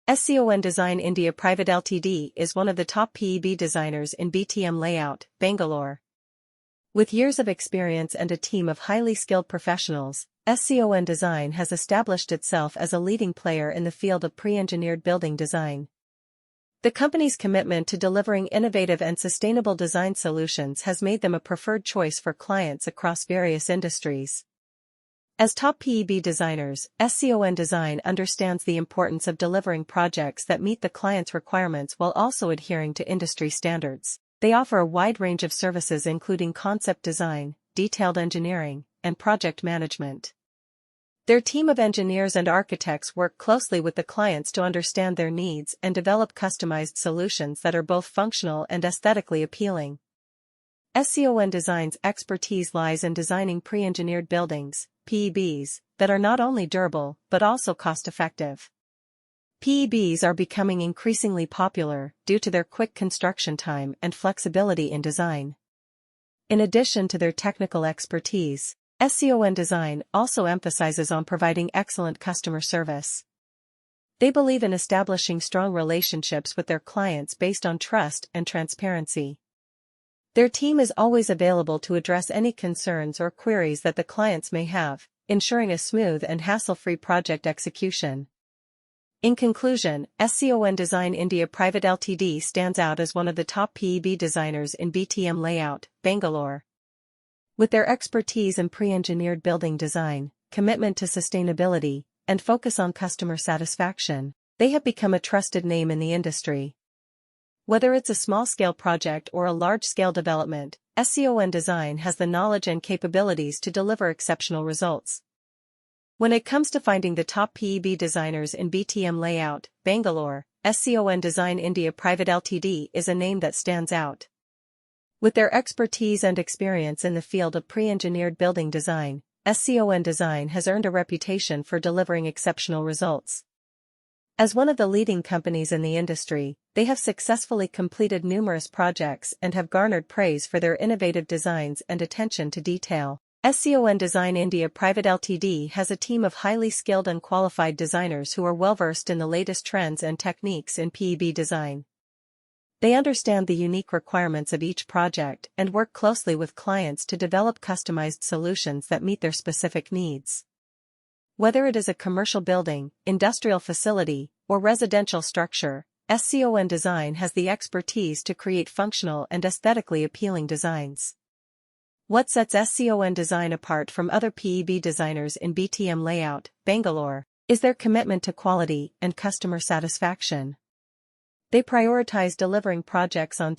SCON Design India Pvt Ltd is one of the top PEB designers in BTM Layout, Bangalore. With years of experience and a team of highly skilled professionals, SCON Design has established itself as a leading player in the field of pre-engineered building design. The company's commitment to delivering innovative and sustainable design solutions has made them a preferred choice for clients across various industries. As top PEB designers, SCON Design understands the importance of delivering projects that meet the client's requirements while also adhering to industry standards. They offer a wide range of services including concept design, detailed engineering, and project management. Their team of engineers and architects work closely with the clients to understand their needs and develop customized solutions that are both functional and aesthetically appealing. SCON Design's expertise lies in designing pre-engineered buildings, PEBs, that are not only durable but also cost-effective. PEBs are becoming increasingly popular due to their quick construction time and flexibility in design. In addition to their technical expertise, SCON Design also emphasizes on providing excellent customer service. They believe in establishing strong relationships with their clients based on trust and transparency. Their team is always available to address any concerns or queries that the clients may have, ensuring a smooth and hassle-free project execution. In conclusion, SCON Design India Pvt Ltd stands out as one of the top PEB designers in BTM Layout, Bangalore. With their expertise in pre-engineered building design, commitment to sustainability, and focus on customer satisfaction, they have become a trusted name in the industry. Whether it's a small-scale project or a large-scale development, SCON Design has the knowledge and capabilities to deliver exceptional results. When it comes to finding the top PEB designers in BTM Layout, Bangalore, SCON Design India Pvt Ltd is a name that stands out. With their expertise and experience in the field of pre-engineered building design, SCON Design has earned a reputation for delivering exceptional results. As one of the leading companies in the industry, they have successfully completed numerous projects and have garnered praise for their innovative designs and attention to detail. SCON Design India Pvt Ltd has a team of highly skilled and qualified designers who are well-versed in the latest trends and techniques in PEB design. They understand the unique requirements of each project and work closely with clients to develop customized solutions that meet their specific needs. Whether it is a commercial building, industrial facility, or residential structure, SCON Design has the expertise to create functional and aesthetically appealing designs. What sets SCON Design apart from other PEB designers in BTM Layout, Bangalore, is their commitment to quality and customer satisfaction. They prioritize delivering projects on